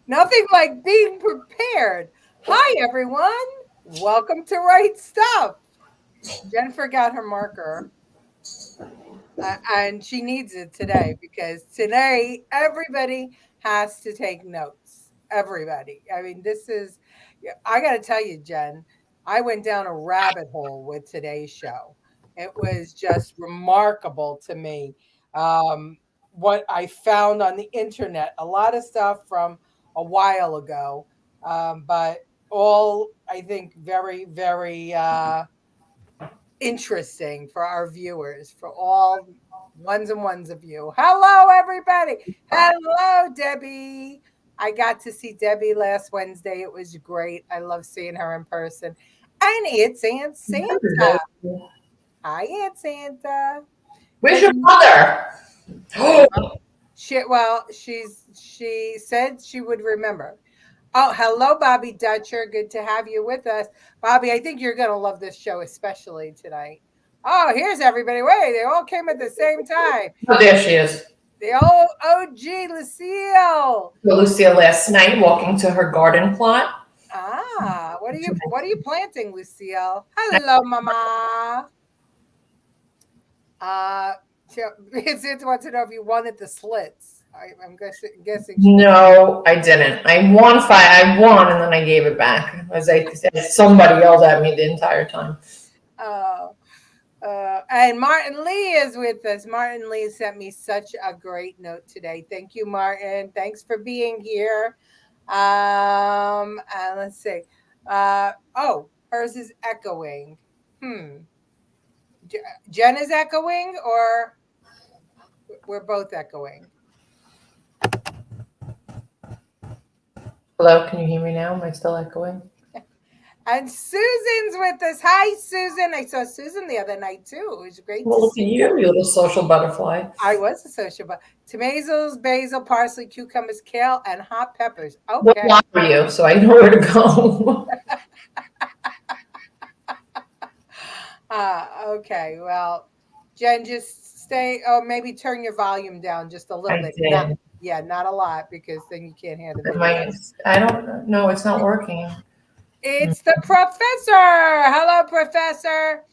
Nothing like being prepared. Hi, everyone. Welcome to Right Stuff. Jen forgot her marker, and she needs it today because today everybody has to take notes. Everybody. I mean, I got to tell you, Jen, I went down a rabbit hole with today's show. It was just remarkable to me what I found on the internet. A lot of stuff from a while ago, but all I think very, very interesting for our viewers, for all ones and ones of you. Hello, everybody. Hello, Debbie. I got to see Debbie last Wednesday. It was great. I love seeing her in person. And it's Aunt Santa. Hi, Aunt Santa. Where's Does your mother? my Oh, mom? She said she would remember. Oh, hello, Bobby Dutcher. Good to have you with us. Bobby, I think you're going to love this show, especially tonight. Oh, here's everybody. Wait, they all came at the same time. there she is. The old OG Lucille. Lucia last night walking to her garden plot. Ah, what are you planting, Lucille? Hello, Mama. Uh, Vincent wants to know if you wanted the slits. I'm guessing she didn't. No, I didn't. I won, and then I gave it back. As somebody yelled at me the entire time. Oh. And Martin Lee is with us. Martin Lee sent me such a great note today. Thank you, Martin. Thanks for being here. And let's see. Hers is echoing. Hmm. Jen is echoing, or we're both echoing. Hello, can you hear me now? Am I still echoing? And Susan's with us. Hi, Susan. I saw Susan the other night too. It was great to Well, look at see you, you little social butterfly. I was a social, but tomatoes, basil, parsley, cucumbers, kale, and hot peppers. What Okay. lot are you? So I know where to go. Okay. Well, Jen, just stay. Oh, maybe turn your volume down just a little I bit. did. Not a lot because then you can't hear the video. My, I don't know. It's not working. It's the professor. Hello, professor.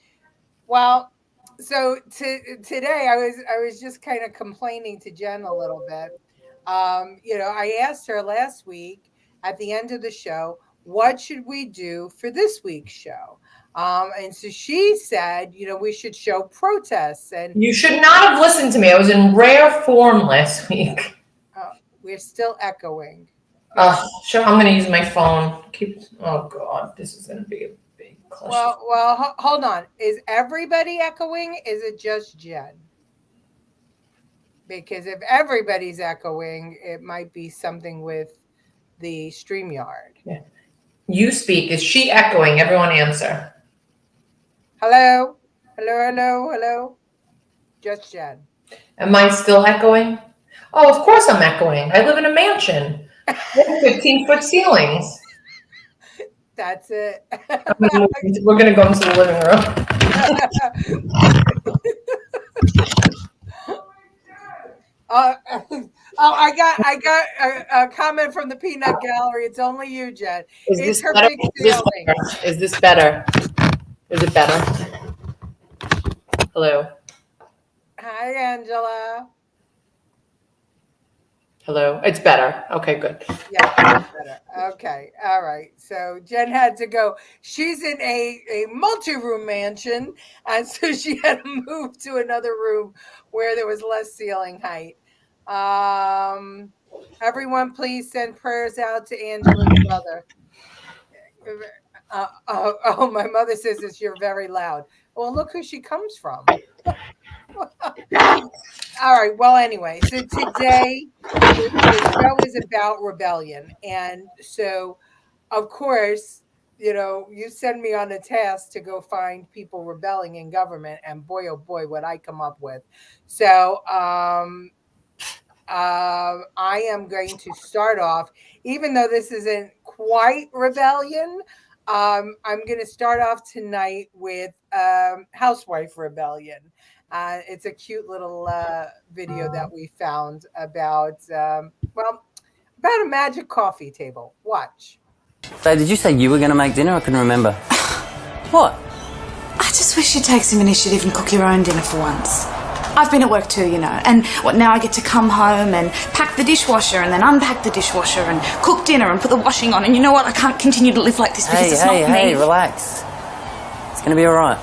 Well, so today I was just kind of complaining to Jen a little bit. I asked her last week at the end of the show, what should we do for this week's show? And so she said, we should show protests, and You should not have listened to me. I was in rare form last week. we're still echoing. Sure. I'm gonna use my phone. Oh God, this is gonna be a big cluster. Well, hold on. Is everybody echoing? Is it just Jen? Because if everybody's echoing, it might be something with the StreamYard. Yeah. You speak. Is she echoing? Everyone answer. Hello? Hello, hello, hello? Just Jen. Am I still echoing? Oh, of course I'm echoing. I live in a mansion. 15-foot ceilings. That's it. We're gonna go into the living room. I got a comment from the Peanut Gallery. It's only you, Jen. Is It's this her better? big ceiling. Is this better? Is it better? Hello. Hi, Angela. Hello. It's better. Okay, good. Yeah, that's better. Okay. All right. So Jen had to go. She's in a multi-room mansion, and so she had to move to another room where there was less ceiling height. Um, Everyone, please send prayers out to Angela's brother. My mother says that you're very loud. Well, look who she comes from. All right. Well, anyway, so today the show is about rebellion. And so, of course, you send me on a task to go find people rebelling in government. And boy, oh boy, what I come up with. So, I am going to start off, even though this isn't quite rebellion. I'm going to start off tonight with housewife rebellion. It's a cute little video that we found about, about a magic coffee table. Watch. Dave, did you say you were going to make dinner? I couldn't remember. What? I just wish you'd take some initiative and cook your own dinner for once. I've been at work too, you know, and now I get to come home and pack the dishwasher and then unpack the dishwasher and cook dinner and put the washing on, and you know what? I can't continue to live like this because it's not me. Hey, relax. It's going to be all right.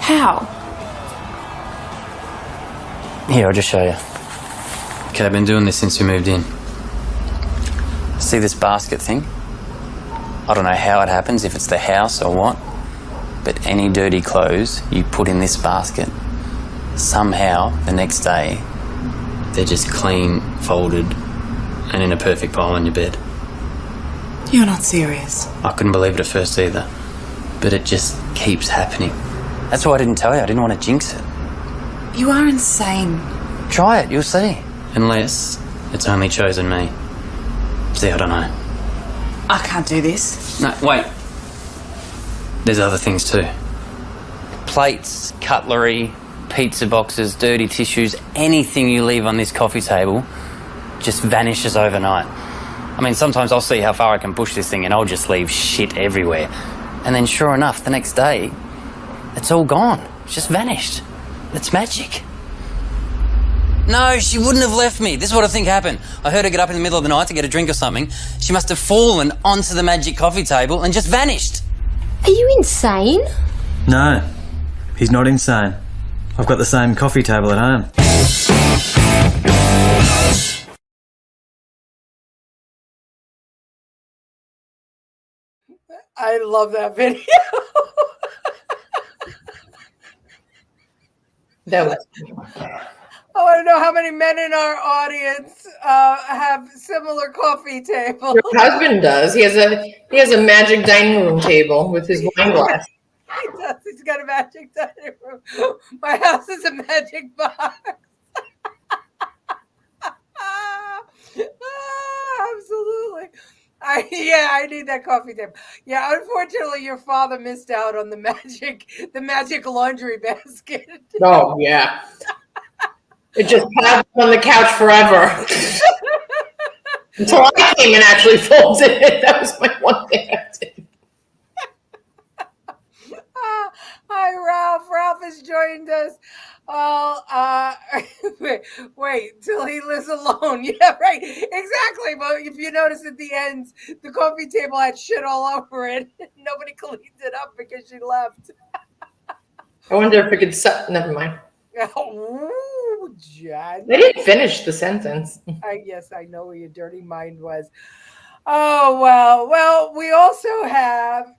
How? Here, I'll just show you. Okay, I've been doing this since we moved in. See this basket thing? I don't know how it happens, if it's the house or what, but any dirty clothes you put in this basket, somehow the next day they're just clean, folded, and in a perfect pile on your bed. You're not serious. I couldn't believe it at first either, but it just keeps happening. That's why I didn't tell you. I didn't want to jinx it. You are insane. Try it, you'll see. Unless it's only chosen me. See, I don't know. I can't do this. No, wait. There's other things too. Plates, cutlery, pizza boxes, dirty tissues, anything you leave on this coffee table just vanishes overnight. I mean, sometimes I'll see how far I can push this thing and I'll just leave shit everywhere. And then sure enough, the next day, it's all gone. It's just vanished. It's magic. No, she wouldn't have left me. This is what I think happened. I heard her get up in the middle of the night to get a drink or something. She must have fallen onto the magic coffee table and just vanished. Are you insane? No, he's not insane. I've got the same coffee table at home. I love that video. That was. I want to know how many men in our audience have similar coffee tables. Your husband does. He has a magic dining room table with his wine glass. He does. He's got a magic dining room. My house is a magic box. Absolutely. I need that coffee table. Yeah, unfortunately, your father missed out on the magic laundry basket. Oh yeah. It just passed on the couch forever. Until I came and actually folded it. That was my one thing I did. Hi, Ralph. Ralph has joined us. Wait till he lives alone. Yeah, right. Exactly. But if you notice at the end, the coffee table had shit all over it. Nobody cleaned it up because she left. I wonder if we could never mind. Oh, Jen. They didn't finish the sentence. Yes, I know where your dirty mind was. Oh, well. Well, we also have,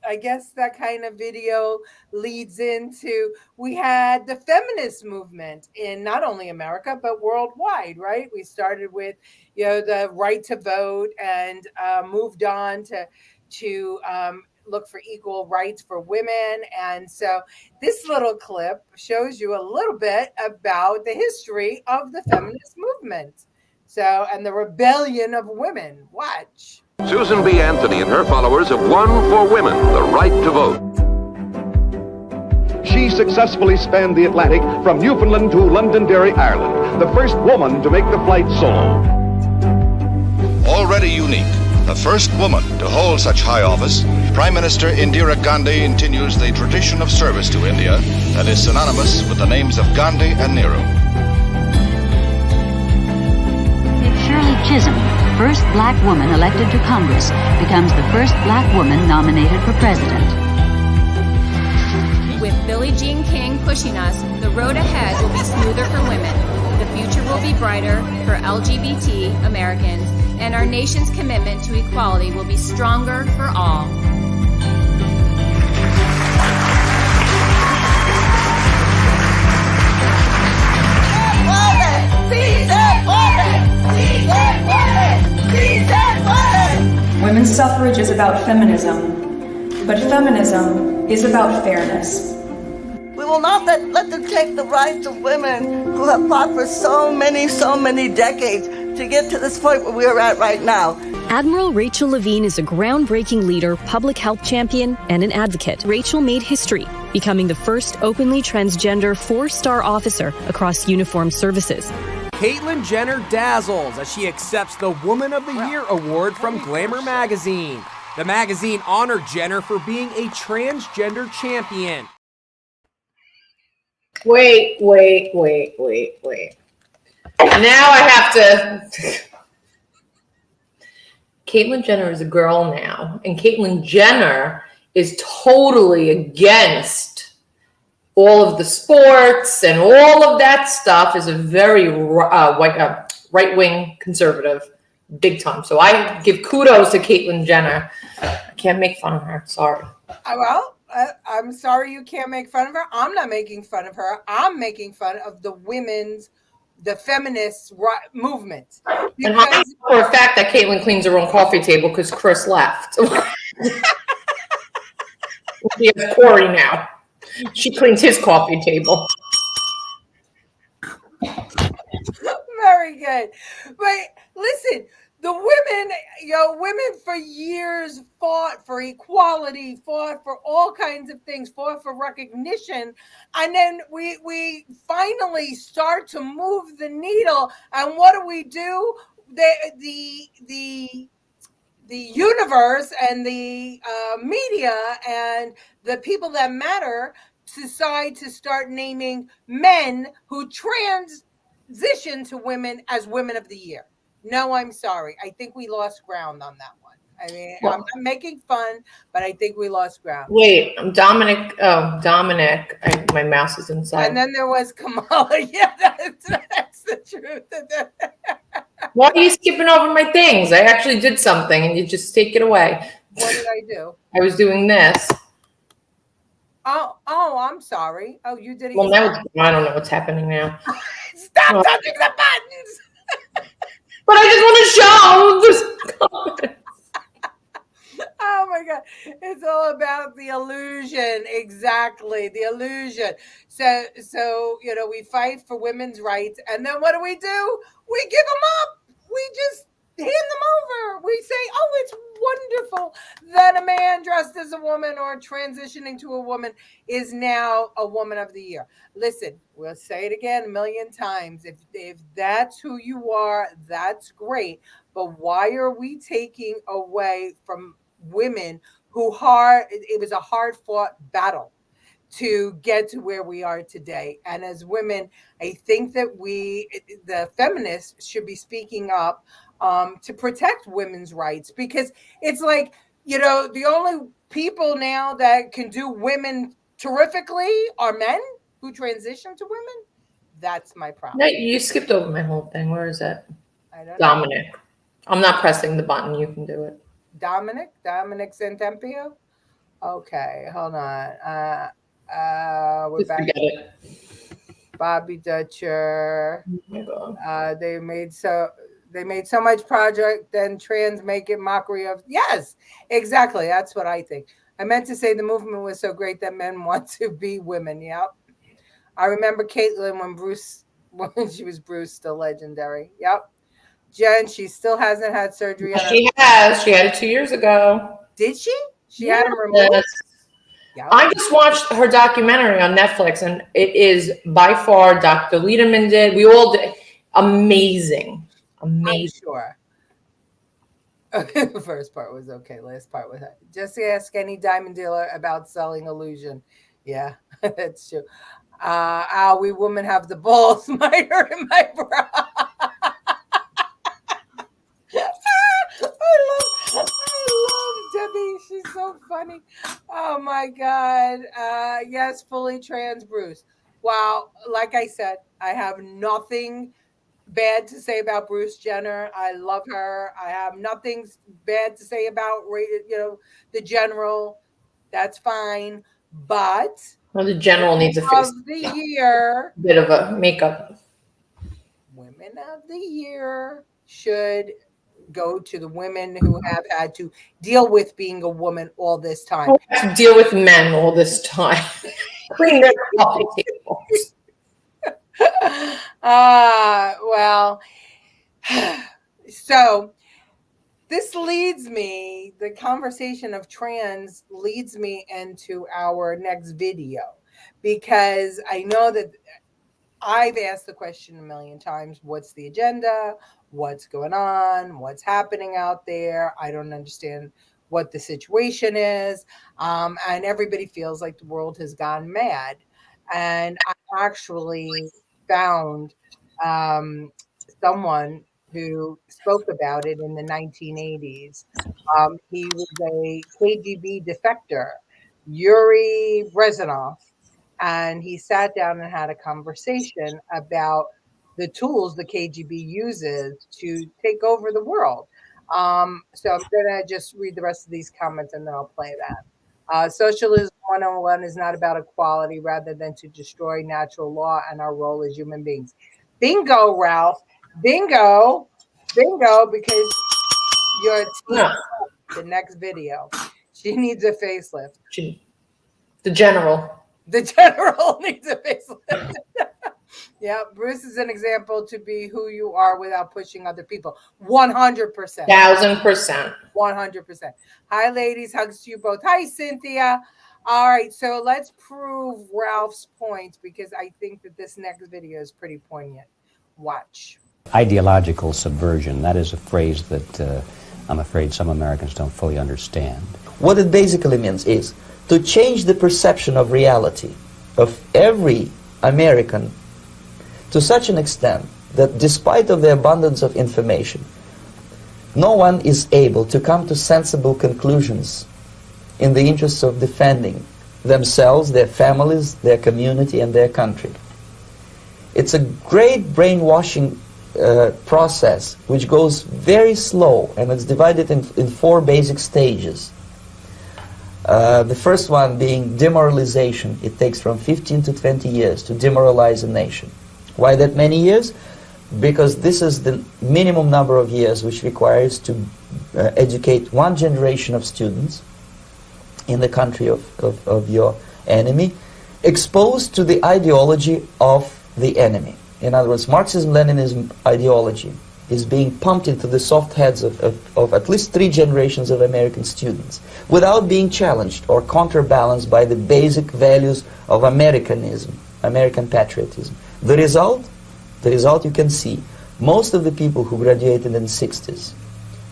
I guess that kind of video leads into, we had the feminist movement in not only America, but worldwide, right? We started with, the right to vote and moved on to look for equal rights for women. And so this little clip shows you a little bit about the history of the feminist movement. So, and the rebellion of women. Watch. Susan B. Anthony and her followers have won for women the right to vote. She successfully spanned the Atlantic from Newfoundland to Londonderry, Ireland, the first woman to make the flight solo. Already unique, the first woman to hold such high office, Prime Minister Indira Gandhi continues the tradition of service to India that is synonymous with the names of Gandhi and Nehru. Shirley Chisholm, first black woman elected to Congress, becomes the first black woman nominated for president. With Billie Jean King pushing us, the road ahead will be smoother for women. The future will be brighter for LGBT Americans, and our nation's commitment to equality will be stronger for all. Women's suffrage is about feminism, but feminism is about fairness. We will not let them take the rights of women who have fought for so many decades to get to this point where we are at right now. Admiral Rachel Levine is a groundbreaking leader, public health champion, and an advocate. Rachel made history, becoming the first openly transgender 4-star officer across uniformed services. Caitlyn Jenner dazzles as she accepts the Woman of the Year award from Glamour magazine. The magazine honored Jenner for being a transgender champion. Wait. Now I have to... Caitlyn Jenner is a girl now, and Caitlyn Jenner is totally against all of the sports and all of that stuff. Is a very right-wing conservative, big time. So I give kudos to Caitlyn Jenner. I can't make fun of her. Sorry. Well, I'm sorry you can't make fun of her. I'm not making fun of her. I'm making fun of the feminist movement. And I know for a fact that Caitlyn cleans her own coffee table because Chris left. She has Corey now. She cleans his coffee table. Very good. But listen, the women for years fought for equality, fought for all kinds of things, fought for recognition. And then we finally start to move the needle. And what do? The universe and the media and the people that matter decide to start naming men who transition to women as Women of the Year. No, I'm sorry. I think we lost ground on that one. I mean, I'm not making fun, but I think we lost ground. Wait, Dominic. Oh, Dominic. My mouse is inside. And then there was Kamala. Yeah, that's the truth. Why are you skipping over my things? I actually did something, and you just take it away. What did I do? I was doing this. Oh, I'm sorry. Oh, you did it. Well, now I don't know what's happening now. Stop touching the buttons. But I just want to show this. Oh my God. It's all about the illusion. Exactly. The illusion. So, we fight for women's rights. And then what do? We give them up. We just hand them over. We say, oh, it's wonderful that a man dressed as a woman or transitioning to a woman is now a Woman of the Year. Listen, we'll say it again a million times. If that's who you are, that's great. But why are we taking away from women it was a hard fought battle to get to where we are today. And as women, I think that the feminists should be speaking up to protect women's rights, because it's like, the only people now that can do women terrifically are men who transition to women. That's my problem. No, you skipped over my whole thing. Where is it? I don't know. Dominic. I'm not pressing the button. You can do it. Dominic Santempio. Okay, hold on. We're Just back. forget it. Bobby Dutcher. Oh my God. They made so much project, then trans make it mockery of. Yes, exactly. That's what I think. I meant to say the movement was so great that men want to be women. Yep. I remember Caitlyn when she was Bruce, still legendary. Yep. Jen, she still hasn't had surgery. She has. She had it 2 years ago. Did she? She had them removed. Yep. I just watched her documentary on Netflix, and it is by far Dr. Lederman did. We all did. Amazing. I'm sure. The first part was okay. Last part was just ask any diamond dealer about selling illusion. Yeah, that's true. We women have the balls miter in my bra. I love Debbie. She's so funny. Oh my God. Yes, fully trans Bruce. Wow. Like I said, I have nothing bad to say about Bruce Jenner. I love her. I have nothing bad to say about the general. That's fine. But the general needs a face. Of the year, bit of a makeup. Women of the Year should go to the women who have had to deal with being a woman all this time. To deal with men all this time. Clean their coffee tables. Well, so this leads me, the conversation of trans leads me into our next video, because I know that I've asked the question a million times, what's the agenda? What's going on? What's happening out there? I don't understand what the situation is. And everybody feels like the world has gone mad. And I actually found someone who spoke about it in the 1980s. He was a KGB defector, Yuri Brezhnev, and he sat down and had a conversation about the tools the KGB uses to take over the world. So I'm going to just read the rest of these comments and then I'll play that. Socialism 101 is not about equality rather than to destroy natural law and our role as human beings. Bingo, Ralph. Bingo. Bingo, because you're the next video. She needs a facelift. The general. The general needs a facelift. Yeah, Bruce is an example to be who you are without pushing other people. 100%. 1000%. 100%. Hi, ladies. Hugs to you both. Hi, Cynthia. All right, so let's prove Ralph's point, because I think that this next video is pretty poignant. Watch. Ideological subversion, that is a phrase that I'm afraid some Americans don't fully understand. What it basically means is to change the perception of reality of every American to such an extent that despite of the abundance of information, no one is able to come to sensible conclusions in the interests of defending themselves, their families, their community, and their country. It's a great brainwashing process which goes very slow, and it's divided in 4 basic stages. The first one being demoralization. It takes from 15 to 20 years to demoralize a nation. Why that many years? Because this is the minimum number of years which requires to educate one generation of students in the country of your enemy, exposed to the ideology of the enemy. In other words, Marxism-Leninism ideology is being pumped into the soft heads of at least 3 generations of American students without being challenged or counterbalanced by the basic values of Americanism, American patriotism. The result you can see. Most of the people who graduated in the 60s,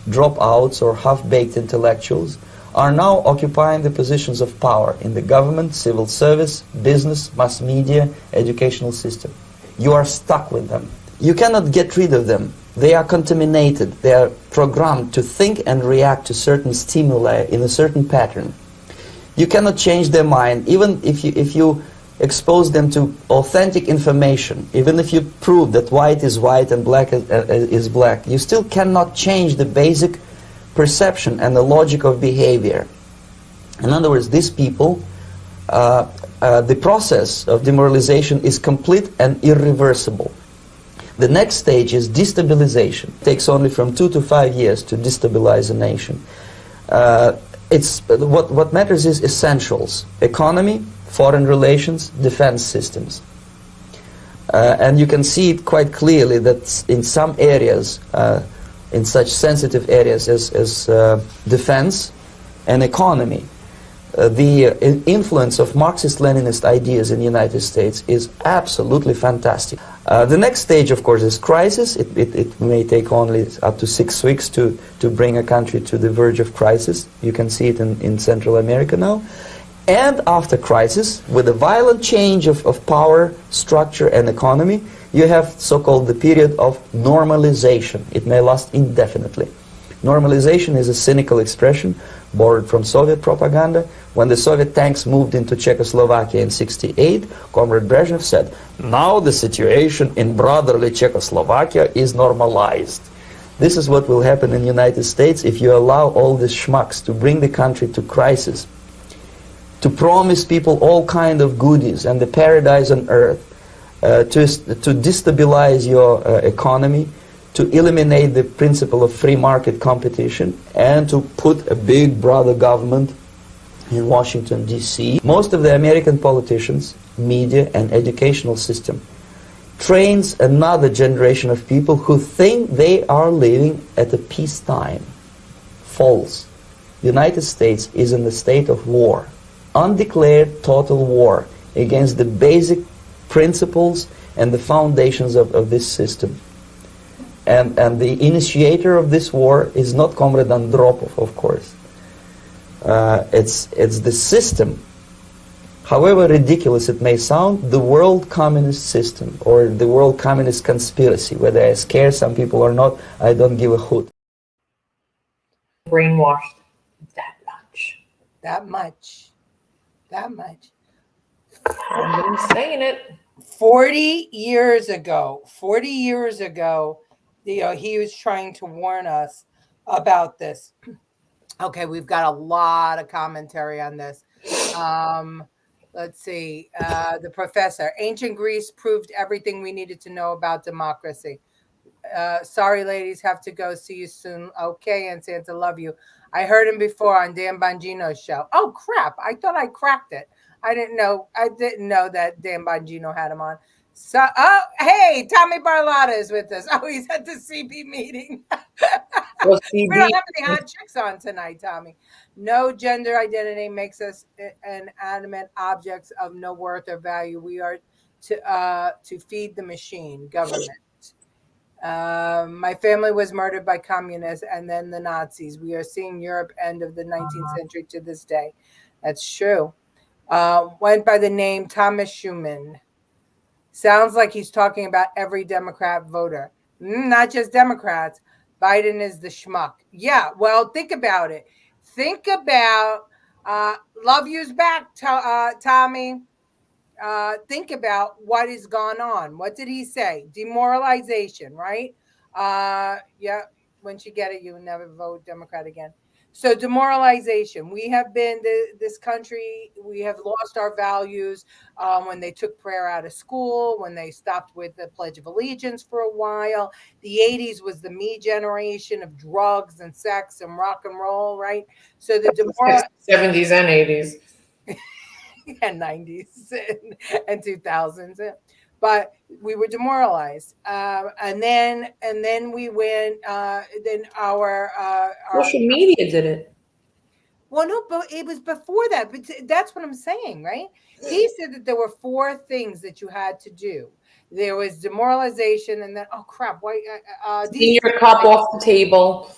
dropouts or half-baked intellectuals, are now occupying the positions of power in the government, civil service, business, mass media, educational system. You are stuck with them. You cannot get rid of them. They are contaminated. They are programmed to think and react to certain stimuli in a certain pattern. You cannot change their mind, even if you expose them to authentic information, even if you prove that white is white and black is black, you still cannot change the basic perception and the logic of behavior. In other words, these people, the process of demoralization is complete and irreversible. The next stage is destabilization. It takes only from 2 to 5 years to destabilize a nation. What matters is essentials: economy, foreign relations, defense systems. And you can see it quite clearly that in some areas, in such sensitive areas as defense and economy, the influence of Marxist-Leninist ideas in the United States is absolutely fantastic. The next stage, of course, is crisis. It may take only up to 6 weeks to bring a country to the verge of crisis. You can see it in Central America now. And after crisis, with a violent change of power, structure, and economy, you have so-called the period of normalization. It may last indefinitely. Normalization is a cynical expression borrowed from Soviet propaganda. When the Soviet tanks moved into Czechoslovakia in '68, Comrade Brezhnev said, "Now the situation in brotherly Czechoslovakia is normalized." This is what will happen in the United States if you allow all these schmucks to bring the country to crisis, to promise people all kind of goodies and the paradise on earth, to destabilize your economy, to eliminate the principle of free market competition, and to put a big brother government in Washington, D.C. Most of the American politicians, media, and educational system trains another generation of people who think they are living at a peacetime. false. The United States is in the state of war, undeclared total war against the basic principles and the foundations of this system. And the initiator of this war is not Comrade Andropov, of course. It's the system. However ridiculous it may sound, the world communist system or the world communist conspiracy, whether I scare some people or not, I don't give a hoot. Brainwashed that much. That much. That much. I'm saying it. 40 years ago, he was trying to warn us about this. Okay, we've got a lot of commentary on this. Let's see. The professor. Ancient Greece proved everything we needed to know about democracy. Sorry, ladies, have to go. See you soon. Okay, and Santa, love you. I heard him before on Dan Bongino's show. Oh, crap. I thought I cracked it. I didn't know that Dan Bongino had him on. So, oh, hey, Tommy Barlotta is with us. Oh, he's at the CB meeting. Well, We don't have any hot chicks on tonight, Tommy. No gender identity makes us inanimate objects of no worth or value. We are to feed the machine, government. My family was murdered by communists and then the Nazis. We are seeing Europe end of the 19th century to this day. That's true. Went by the name Thomas Schumann. Sounds like he's talking about every Democrat voter. Not just Democrats. Biden is the schmuck. Yeah, well, think about it. Think about, love you's back, Tommy. Think about what has gone on. What did he say? Demoralization, right? Yeah, once you get it, you'll never vote Democrat again. So demoralization. We have been this country. We have lost our values when they took prayer out of school, when they stopped with the Pledge of Allegiance for a while. The 80s was the me generation of drugs and sex and rock and roll, right? So the 70s and 80s. And 90s and 2000s. But we were demoralized, and then we went. Then our social media did it. Well, no, but it was before that. But that's what I'm saying, right? He said that there were 4 things that you had to do. There was demoralization, and then oh crap, why? Clean your cup off the table.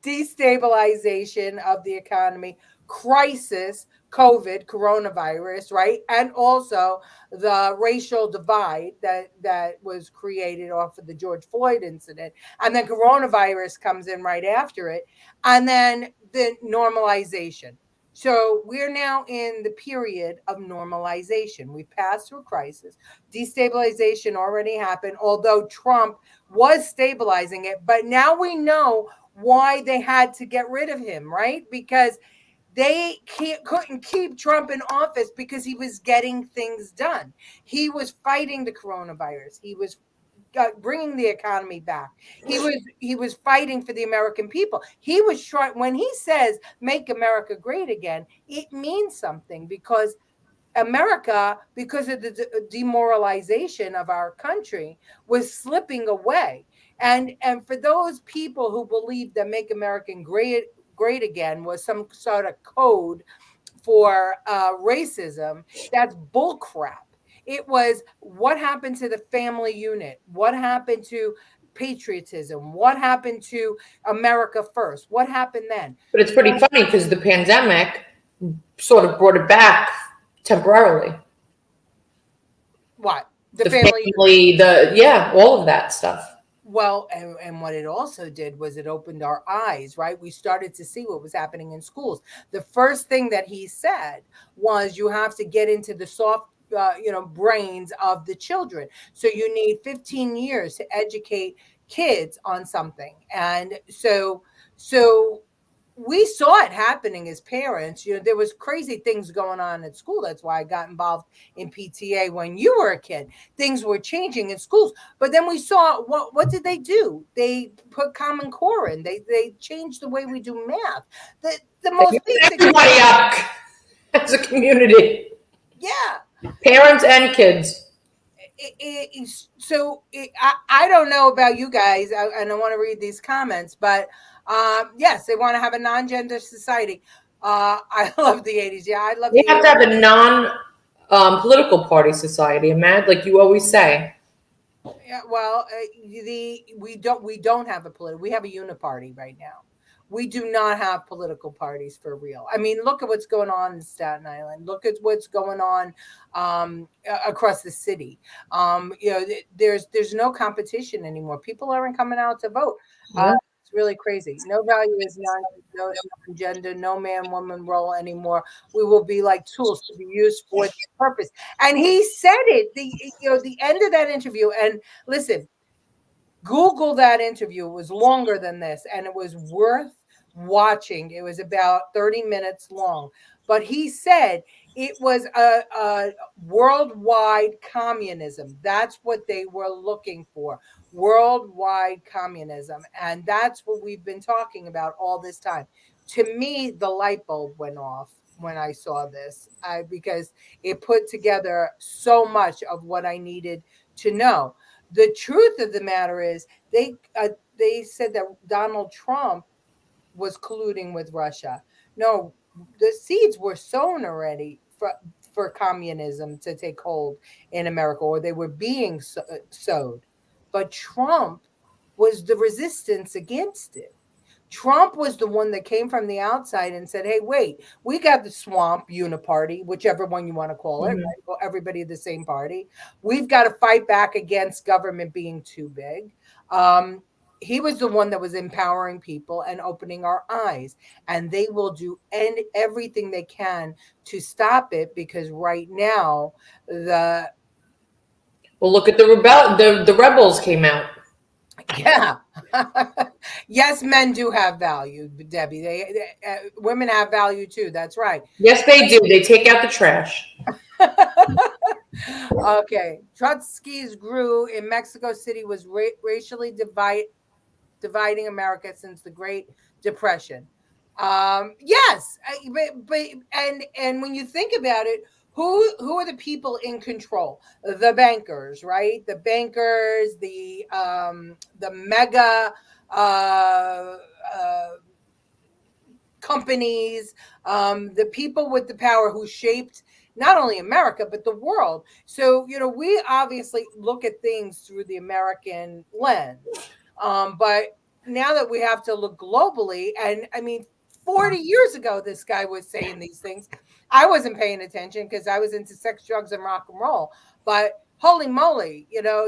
Destabilization of the economy, crisis, COVID, coronavirus, right? And also the racial divide that was created off of the George Floyd incident. And then coronavirus comes in right after it. And then the normalization. So we're now in the period of normalization. We passed through crisis. Destabilization already happened, although Trump was stabilizing it. But now we know why they had to get rid of him, right? Because they couldn't keep Trump in office because he was getting things done. He was fighting the coronavirus. He was bringing the economy back. He was fighting for the American people. He was trying. When he says "Make America Great Again," it means something because America, because of the demoralization of our country, was slipping away. And for those people who believe that "Make America Great Again" was some sort of code for racism, that's bullcrap. It was what happened to the family unit? What happened to patriotism? What happened to America first? What happened then? But it's pretty funny because the pandemic sort of brought it back temporarily. What? The family, all of that stuff. Well, and what it also did was it opened our eyes, right? We started to see what was happening in schools. The first thing that he said was you have to get into the soft brains of the children. So you need 15 years to educate kids on something. And so we saw it happening as parents. There was crazy things going on at school. That's why I got involved in PTA when you were a kid. Things were changing in schools. But then we saw what did they do? They put Common Core in. They changed the way we do math. The most basic. Everybody up as a community. Yeah. Parents and kids. I don't know about you guys, and I want to read these comments, but yes, they want to have a non-gender society. I love the 80s. Yeah, I love We the have 80s. to have a non political party society, Matt, like you always say. Yeah, well, we don't have a political. We have a uniparty right now. We do not have political parties for real. I mean, look at what's going on in Staten Island. Look at what's going on across the city. There's no competition anymore. People aren't coming out to vote. Yeah. It's really crazy. No value is no gender, no man woman role anymore. We will be like tools to be used for this purpose. And he said it. The end of that interview. And listen, Google that interview. It was longer than this, and it was worth watching. It was about 30 minutes long. But he said it was a worldwide communism. That's what they were looking for, worldwide communism. And that's what we've been talking about all this time. To me, the light bulb went off when I saw this, because it put together so much of what I needed to know. The truth of the matter is, they said that Donald Trump was colluding with Russia. No, the seeds were sown already for communism to take hold in America, or they were being sowed. But Trump was the resistance against it. Trump was the one that came from the outside and said, "Hey, wait, we got the swamp uniparty, whichever one you want to call it, right? Well, everybody the same party. We've got to fight back against government being too big." He was the one that was empowering people and opening our eyes, and they will do everything they can to stop it, because right now the Well, look at the rebels came out. yeah. Yes, men do have value, Debbie. Women have value too. That's right. Yes, they do. They take out the trash. Okay. Trotsky's grew in Mexico City was racially dividing America since the Great Depression. Yes, and when you think about it, who are the people in control? The bankers, right? The bankers, the mega uh, uh, companies, the people with the power who shaped not only America but the world. So we obviously look at things through the American lens, but now that we have to look globally, and I mean, 40 years ago, this guy was saying these things. I wasn't paying attention because I was into sex, drugs, and rock and roll. But holy moly,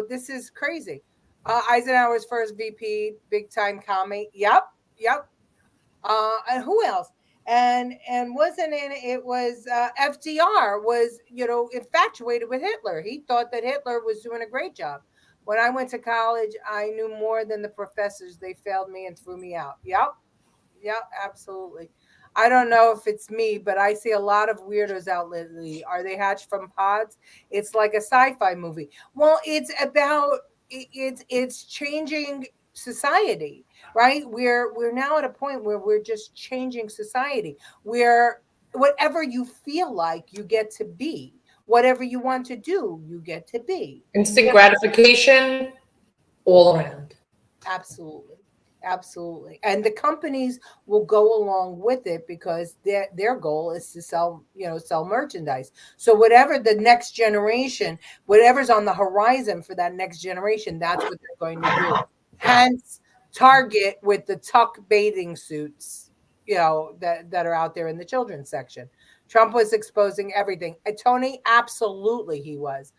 this is crazy. Eisenhower's first VP, big time commie. Yep, yep. And who else? And wasn't in it was FDR was infatuated with Hitler. He thought that Hitler was doing a great job. When I went to college, I knew more than the professors. They failed me and threw me out. Yep. Yeah, absolutely. I don't know if it's me, but I see a lot of weirdos out lately. Are they hatched from pods? It's like a sci-fi movie. Well, it's about it's changing society, right? We're now at a point where we're just changing society. Where whatever you feel like, you get to be. Whatever you want to do, you get to be. Instant gratification all around. Absolutely. Absolutely. And the companies will go along with it because their goal is to sell merchandise. So whatever the next generation, whatever's on the horizon for that next generation, that's what they're going to do. Hence Target with the tuck bathing suits, that are out there in the children's section. Trump was exposing everything. Tony, absolutely he was.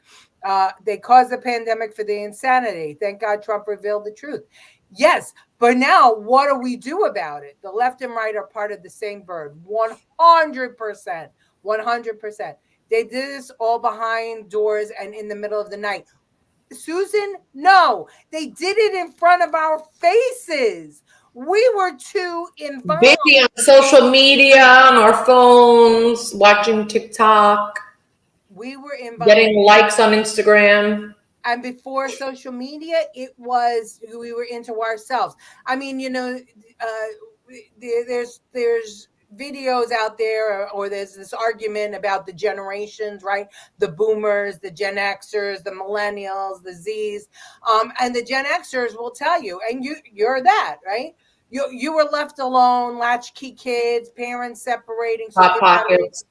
They caused the pandemic for the insanity. Thank God Trump revealed the truth. Yes, but now what do we do about it? The left and right are part of the same bird. 100%. 100%. They did this all behind doors and in the middle of the night. Susan, no, they did it in front of our faces. We were too involved. Busy on social media, on our phones, watching TikTok. We were involved. Getting likes on Instagram. And before social media, it was we were into ourselves. I mean, there's videos out there, or there's this argument about the generations, right? The boomers, the Gen Xers, the millennials, the Z's, and the Gen Xers will tell you, and you're that, right? You were left alone, latchkey kids, parents separating, so Hot kids had to Pockets.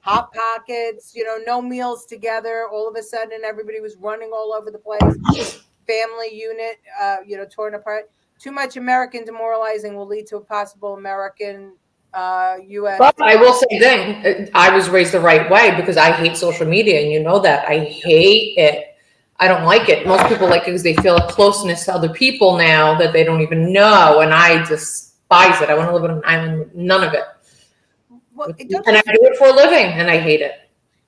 Hot Pockets, no meals together. All of a sudden, everybody was running all over the place. Family unit, torn apart. Too much American demoralizing will lead to a possible American U.S. But I will say then, I was raised the right way because I hate social media, and you know that. I hate it. I don't like it. Most people like it because they feel a closeness to other people now that they don't even know, and I despise it. I want to live on an island with none of it. Well, and I do it for a living, and I hate it.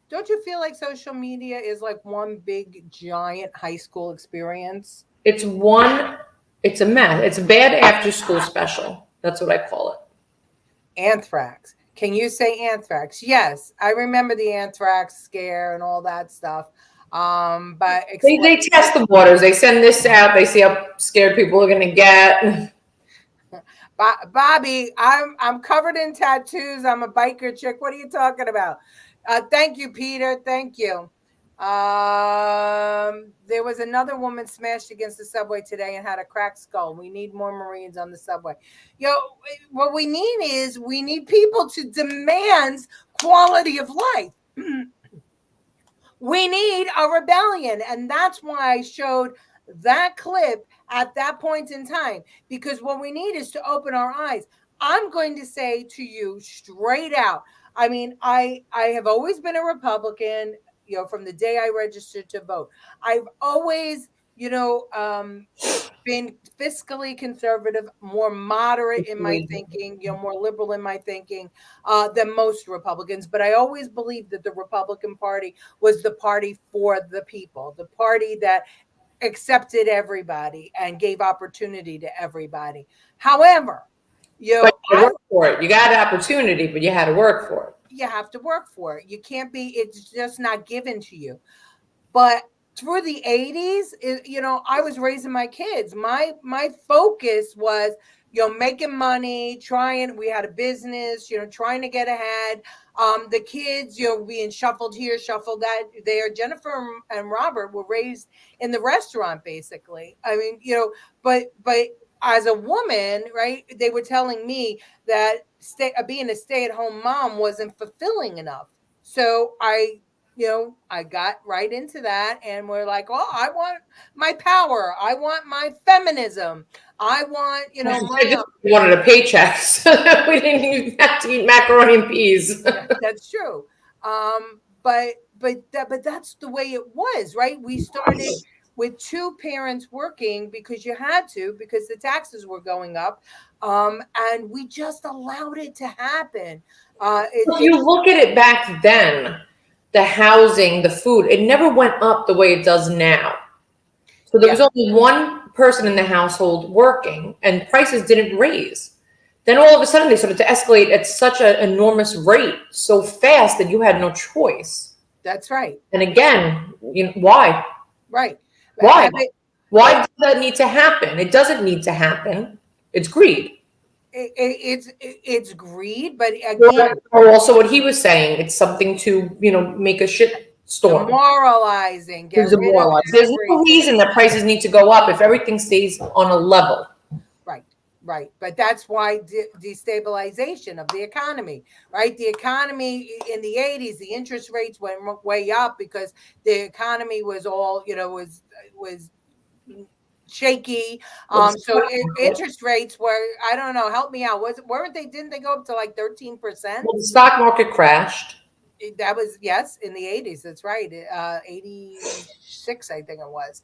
Don't you feel like social media is like one big, giant high school experience? It's a mess. It's a bad after-school special. That's what I call it. Anthrax. Can you say anthrax? Yes, I remember the anthrax scare and all that stuff. But They test the waters. They send this out. They see how scared people are going to get. Bobby, I'm covered in tattoos. I'm a biker chick. What are you talking about? Thank you, Peter. Thank you. There was another woman smashed against the subway today and had a cracked skull. We need more Marines on the subway. What we need people to demand quality of life. We need a rebellion. And that's why I showed that clip at that point in time, because what we need is to open our eyes. I'm going to say to you straight out, I mean, I have always been a Republican, from the day I registered to vote. I've always, been fiscally conservative, more moderate in my thinking, more liberal in my thinking than most Republicans. But I always believed that the Republican Party was the party for the people, the party that accepted everybody and gave opportunity to everybody. However, but you work for it. You got an opportunity, but you had to work for it. You have to work for it. You can't be, it's just not given to you. But through the 80s, I was raising my kids. My focus was, making money, we had a business, trying to get ahead. The kids, being shuffled here, shuffled that there. Jennifer and Robert were raised in the restaurant, basically. I mean, but as a woman, right, they were telling me that being a stay-at-home mom wasn't fulfilling enough. So I got right into that, and we're like, oh, I want my power. I want my feminism. I want, we wanted a paycheck. So we didn't even have to eat macaroni and peas. That's true. But that's the way it was, right? We started with two parents working because you had to, because the taxes were going up. And we just allowed it to happen. If you look at it back then, the housing, the food, it never went up the way it does now. So there was only one person in the household working, and prices didn't raise. Then all of a sudden they started to escalate at such an enormous rate, so fast that you had no choice. That's right. And again, why? Right. Why? Why does that need to happen? It doesn't need to happen. It's greed. It's greed, but again, or also what he was saying, it's something to make a shit storm. Demoralizing. There's no reason that prices need to go up if everything stays on a level. Right. But that's why destabilization of the economy, right? The economy in the 80s, the interest rates went way up because the economy was all, was shaky. So interest rates were, I don't know, help me out. Didn't they go up to like 13%? Well, the stock market crashed. That was, yes, in the 80s. That's right. 86, I think it was.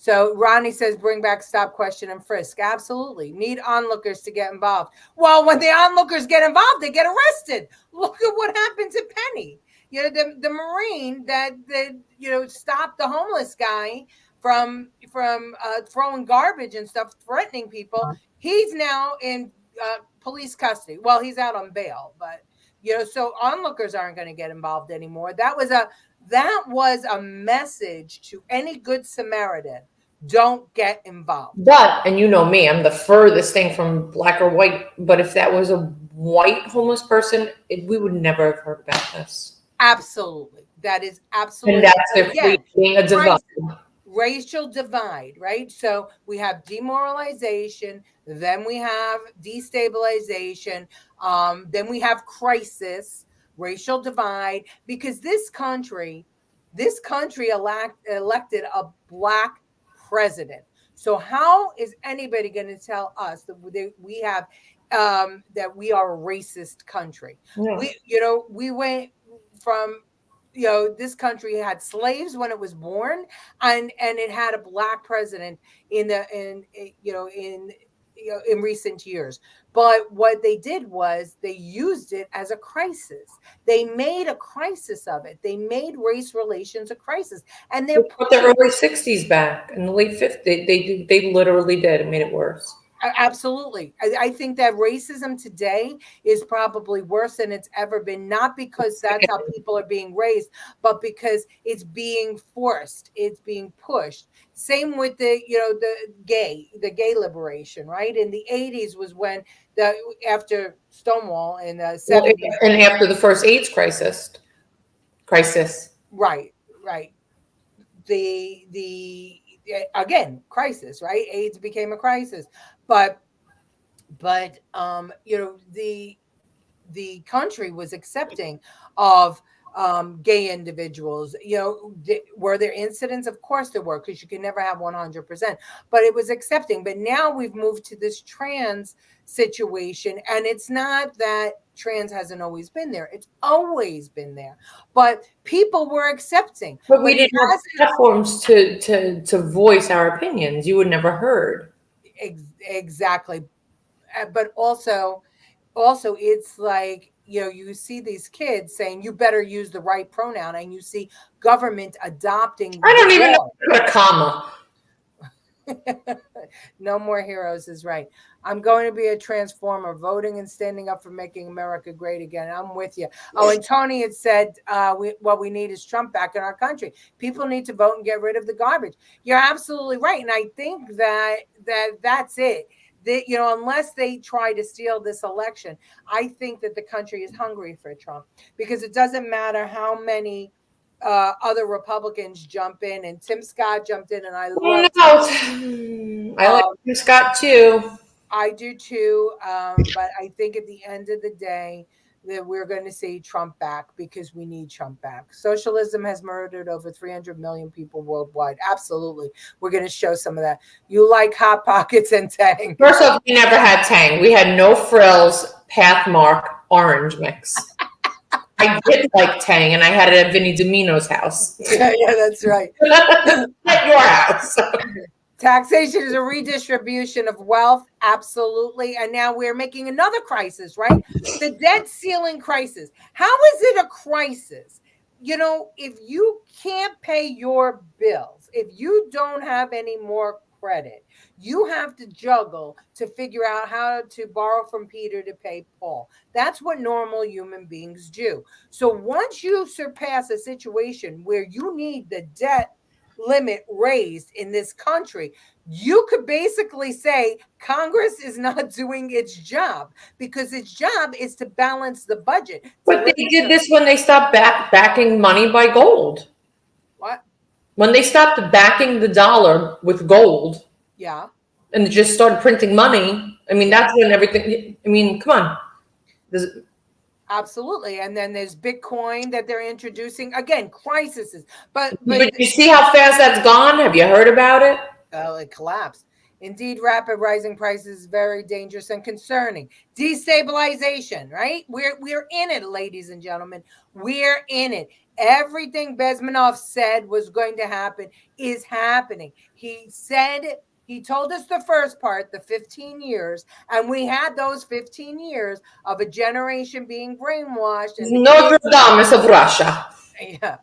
So Ronnie says, bring back stop, question, and frisk. Absolutely. Need onlookers to get involved. Well, when the onlookers get involved, they get arrested. Look at what happened to Penny. The Marine that stopped the homeless guy from throwing garbage and stuff, threatening people. He's now in police custody. Well, he's out on bail, but so onlookers aren't going to get involved anymore. That was a message to any good Samaritan. Don't get involved. But, and you know me, I'm the furthest thing from black or white. But if that was a white homeless person, we would never have heard about this. Absolutely. That is absolutely. And that's But if again, being a divide. racial divide, right? So we have demoralization, then we have destabilization, then we have crisis, racial divide, because this country elected a black president. So how is anybody going to tell us that we have that we are a racist country? Yeah. We went from this country had slaves when it was born, and it had a black president in recent years. But what they did was they used it as a crisis. They made a crisis of it. They made race relations a crisis, and they're Put the early 60s back and the late 50s. They literally did. It made it worse. Absolutely. I think that racism today is probably worse than it's ever been, not because that's how people are being raised, but because it's being forced, it's being pushed. Same with the gay liberation, right? In the 80s was when after Stonewall in the 70s. And after the first AIDS crisis. Right. The again, crisis, right? AIDS became a crisis. But the country was accepting of gay individuals. Were there incidents? Of course there were, because you can never have 100%, but it was accepting. But now we've moved to this trans situation, and it's not that trans hasn't always been there. It's always been there, but people were accepting. But we didn't have platforms to voice our opinions. You would never heard. Exactly. But also it's like, you see these kids saying you better use the right pronoun, and you see government adopting. I don't even know how to put a comma. No more heroes is right. I'm going to be a transformer, voting and standing up for making America great again. I'm with you. Oh, and Tony had said what we need is Trump back in our country. People need to vote and get rid of the garbage. You're absolutely right. And I think that's it. Unless they try to steal this election, I think that the country is hungry for Trump, because it doesn't matter how many other Republicans jump in, and Tim Scott jumped in, and I like Tim Scott too. I do too, but I think at the end of the day that we're going to see Trump back, because we need Trump back. Socialism has murdered over 300 million people worldwide. Absolutely. We're going to show some of that. You like Hot Pockets and Tang. First off, we never had Tang. We had No Frills, Pathmark, Orange Mix. I did like Tang, and I had it at Vinnie Domino's house. Yeah, that's right. At your house. Taxation is a redistribution of wealth. Absolutely. And now we're making another crisis, right? The debt ceiling crisis. How is it a crisis? If you can't pay your bills, if you don't have any more credit, you have to juggle to figure out how to borrow from Peter to pay Paul. That's what normal human beings do. So once you surpass a situation where you need the debt limit raised in this country, you could basically say Congress is not doing its job, because its job is to balance the budget. But they did this when they stopped backing money by gold. What? When they stopped backing the dollar with gold. Yeah. And just started printing money. I mean, that's when everything, come on. Absolutely. And then there's Bitcoin that they're introducing. Again, crises. But you see how fast that's gone? Have you heard about it? It collapsed. Indeed, rapid rising prices is very dangerous and concerning. Destabilization, right? We're in it, ladies and gentlemen. We're in it. Everything Bezmenov said was going to happen is happening. He told us the first part, the 15 years, and we had those 15 years of a generation being brainwashed. Notre Dame of Russia. Yeah.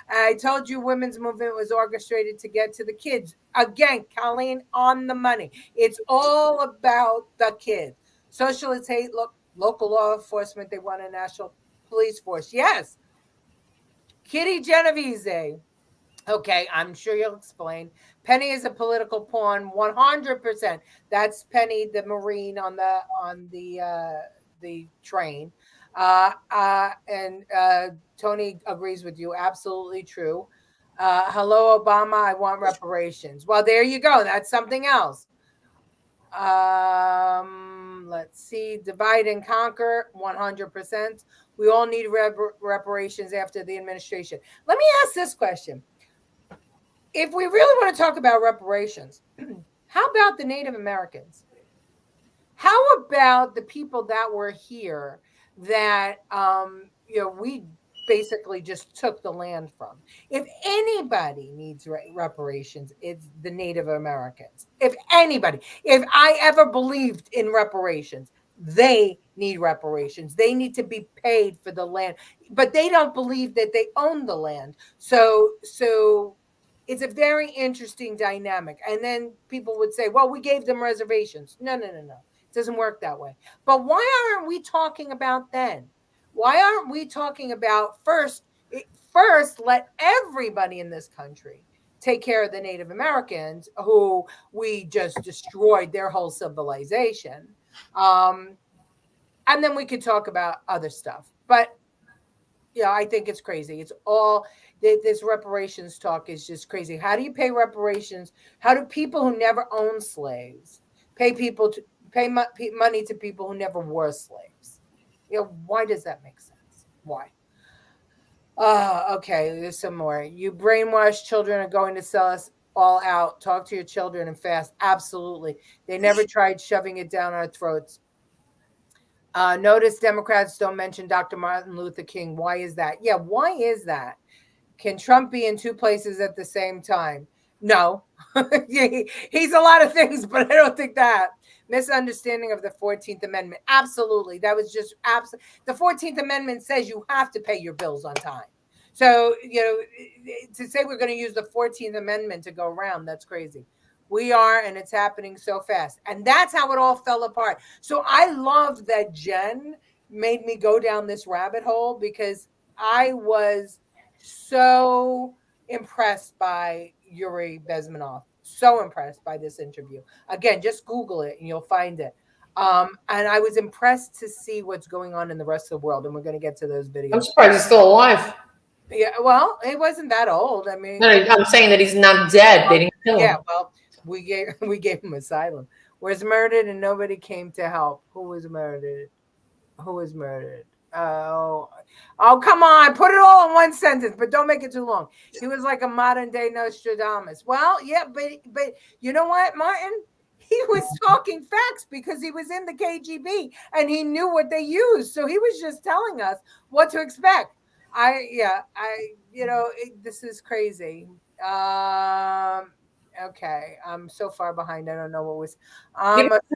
I told you women's movement was orchestrated to get to the kids. Again, Colleen, on the money. It's all about the kids. Socialists hate local law enforcement. They want a national police force. Yes. Kitty Genovese. Okay, I'm sure you'll explain. Penny is a political pawn, 100%. That's Penny, the Marine on the train. And Tony agrees with you. Absolutely true. Hello, Obama. I want reparations. Well, there you go. That's something else. Let's see. Divide and conquer, 100%. We all need reparations after the administration. Let me ask this question. If we really want to talk about reparations, how about the Native Americans? How about the people that were here that we basically just took the land from? If anybody needs reparations, it's the Native Americans. If anybody, if I ever believed in reparations, they need reparations. They need to be paid for the land, but they don't believe that they own the land. So it's a very interesting dynamic. And then people would say, well, we gave them reservations. No. It doesn't work that way. But why aren't we talking about then? Why aren't we talking about first, let everybody in this country take care of the Native Americans who we just destroyed their whole civilization. And then we could talk about other stuff. But I think it's crazy. It's all this reparations talk is just crazy. How do you pay reparations? How do people who never owned slaves pay money to people who never were slaves? Why does that make sense? Why? Okay, there's some more. You brainwashed children are going to sell us all out. Talk to your children and fast. Absolutely. They never tried shoving it down our throats. Notice Democrats don't mention Dr. Martin Luther King. Why is that? Yeah, why is that? Can Trump be in two places at the same time? No. He's a lot of things, but I don't think that. Misunderstanding of the 14th Amendment. Absolutely. That was just absolutely. The 14th Amendment says you have to pay your bills on time. So, to say we're going to use the 14th Amendment to go around, that's crazy. We are, and it's happening so fast. And that's how it all fell apart. So I love that Jen made me go down this rabbit hole because I was so impressed by Yuri Bezmenov. So impressed by this interview. Again, just Google it and you'll find it. And I was impressed to see what's going on in the rest of the world. And we're going to get to those videos. I'm surprised he's still alive. Yeah, well, he wasn't that old. I mean, no, I'm saying that he's not dead. They didn't kill him. Yeah, well, we gave him asylum. Was murdered and nobody came to help. Who was murdered? Oh, come on. Put it all in one sentence, but don't make it too long. He was like a modern day Nostradamus. Well, yeah, but you know what, Martin? He was talking facts because he was in the KGB and he knew what they used. So he was just telling us what to expect. This is crazy. Okay, I'm so far behind. I don't know what was.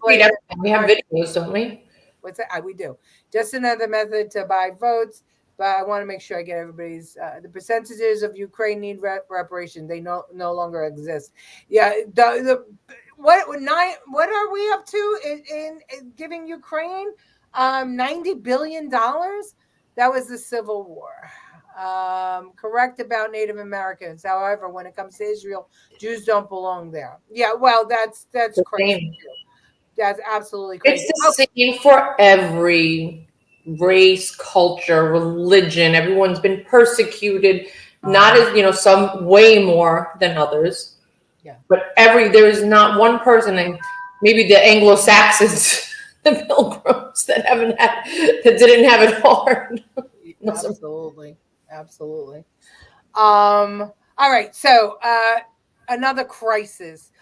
We have videos, don't we? What's that? We do. Just another method to buy votes, but I want to make sure I get everybody's. The percentages of Ukraine need reparation. They no longer exist. Yeah. What are we up to in giving Ukraine? $90 billion. That was the Civil War. Correct about Native Americans. However, when it comes to Israel, Jews don't belong there. Yeah, well, that's crazy. That's absolutely crazy. It's the same for every race, culture, religion. Everyone's been persecuted, not as some way more than others. Yeah. But there is not one person, and maybe the Anglo-Saxons, the Pilgrims, that didn't have it hard. Absolutely. All right. So another crisis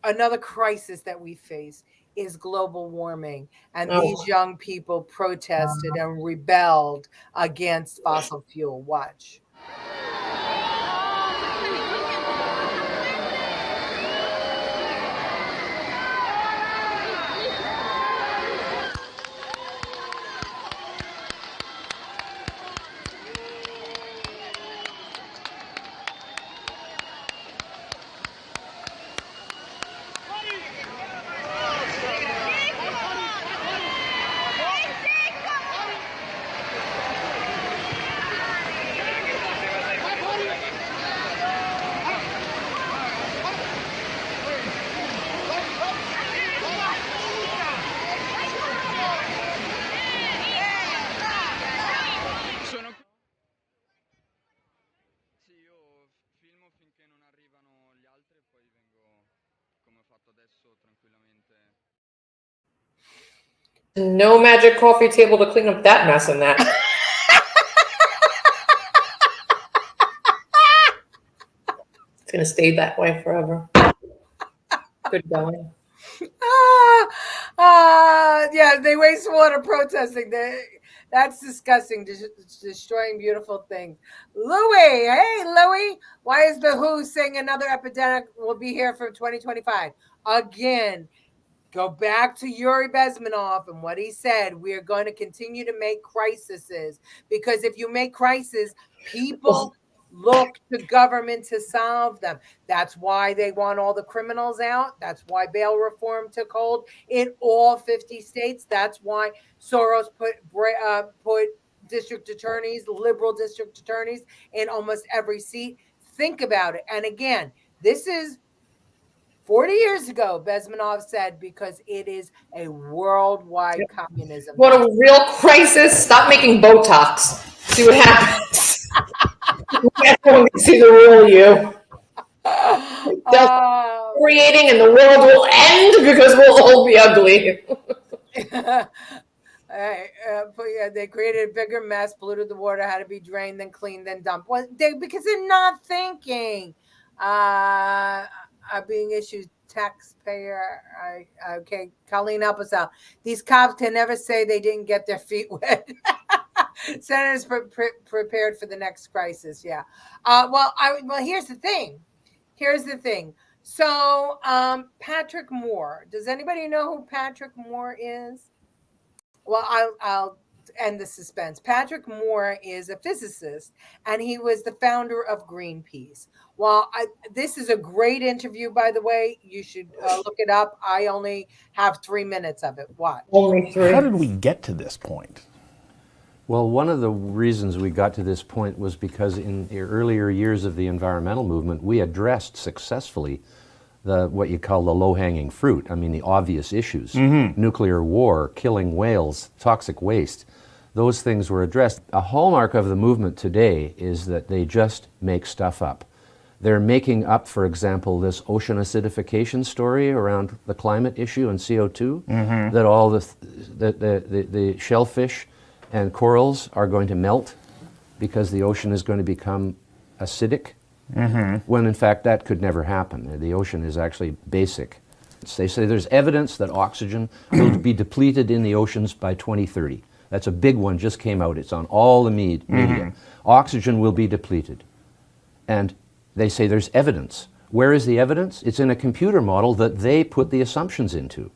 that we face is global warming. And these young people protested and rebelled against fossil fuel. Watch. No magic coffee table to clean up that mess in that. It's going to stay that way forever. Good going. Yeah, they waste water protesting. That's disgusting, destroying beautiful things. Louis, hey, Louis, why is the WHO saying another epidemic will be here for 2025? Again, go back to Yuri Bezmenov and what he said. We are going to continue to make crises because if you make crises, people look to government to solve them. That's why they want all the criminals out. That's why bail reform took hold in all 50 states. That's why Soros put district attorneys, liberal district attorneys in almost every seat. Think about it. And again, this is 40 years ago, Bezmenov said, because it is a worldwide communism. What a real crisis. Stop making Botox. See what happens. Everyone can see the real you. Creating and the world will end because we'll all be ugly. They created a bigger mess, polluted the water, had to be drained, then cleaned, then dumped. Because they're not thinking. Being issued taxpayer. Okay, Colleen, help us out. These cops can never say they didn't get their feet wet. Senators prepared for the next crisis. Yeah. Well, here's the thing. So, Patrick Moore. Does anybody know who Patrick Moore is? Well, I'll end the suspense. Patrick Moore is a physicist, and he was the founder of Greenpeace. Well, this is a great interview, by the way. You should look it up. I only have 3 minutes of it. Watch. Only 3. How did we get to this point? Well, one of the reasons we got to this point was because in the earlier years of the environmental movement, we addressed successfully what you call the low-hanging fruit. I mean, the obvious issues. Nuclear war, killing whales, toxic waste. Those things were addressed. A hallmark of the movement today is that they just make stuff up. They're making up, for example, this ocean acidification story around the climate issue and CO2, that all the shellfish and corals are going to melt because the ocean is going to become acidic, when in fact that could never happen. The ocean is actually basic. They say there's evidence that oxygen will be depleted in the oceans by 2030. That's a big one, just came out. It's on all the media. Oxygen will be depleted. And they say there's evidence. Where is the evidence? It's in a computer model that they put the assumptions into.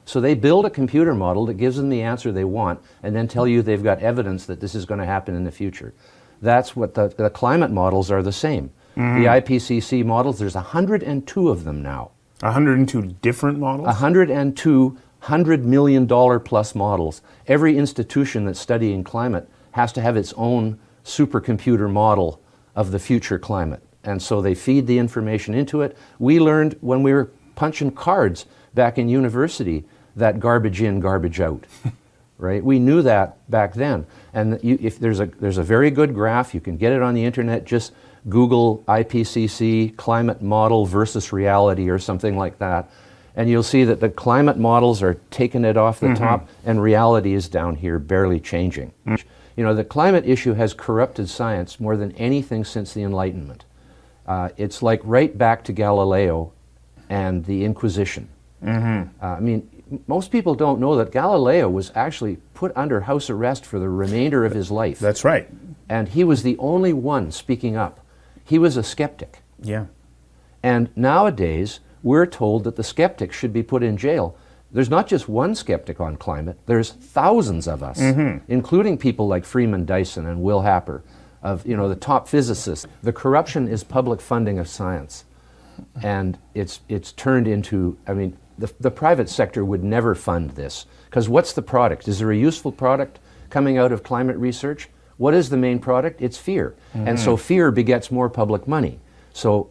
So they build a computer model that gives them the answer they want and then tell you they've got evidence that this is going to happen in the future. That's what the climate models are the same. The IPCC models, there's 102 of them now. 102 different models? 102 $100 million plus models. Every institution that's studying climate has to have its own supercomputer model of the future climate. And so they feed the information into it. We learned when we were punching cards back in university that garbage in, garbage out, right? We knew that back then. And if there's a very good graph, you can get it on the internet, just Google IPCC climate model versus reality or something like that. And you'll see that the climate models are taking it off the top and reality is down here barely changing. You know, the climate issue has corrupted science more than anything since the Enlightenment. It's like right back to Galileo and the Inquisition. I mean, most people don't know that Galileo was actually put under house arrest for the remainder of his life. That's right. And he was the only one speaking up. He was a skeptic. Yeah. And nowadays, we're told that the skeptics should be put in jail. There's not just one skeptic on climate, there's thousands of us, including people like Freeman Dyson and Will Happer, of the top physicists. The corruption is public funding of science. And it's turned into, I mean, the private sector would never fund this. Because what's the product? Is there a useful product coming out of climate research? What is the main product? It's fear. And so fear begets more public money. So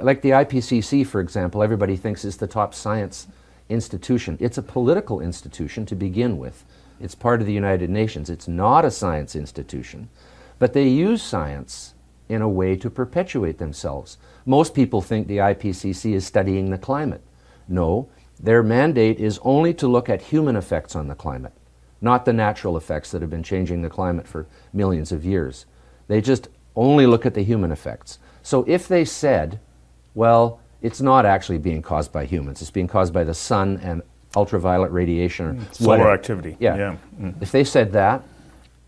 like the IPCC, for example, everybody thinks is the top science institution. It's a political institution to begin with. It's part of the United Nations. It's not a science institution. But they use science in a way to perpetuate themselves. Most people think the IPCC is studying the climate. No, their mandate is only to look at human effects on the climate, not the natural effects that have been changing the climate for millions of years. They just only look at the human effects. So if they said, well, it's not actually being caused by humans, it's being caused by the sun and ultraviolet radiation or solar whatever. activity. Yeah. If they said that,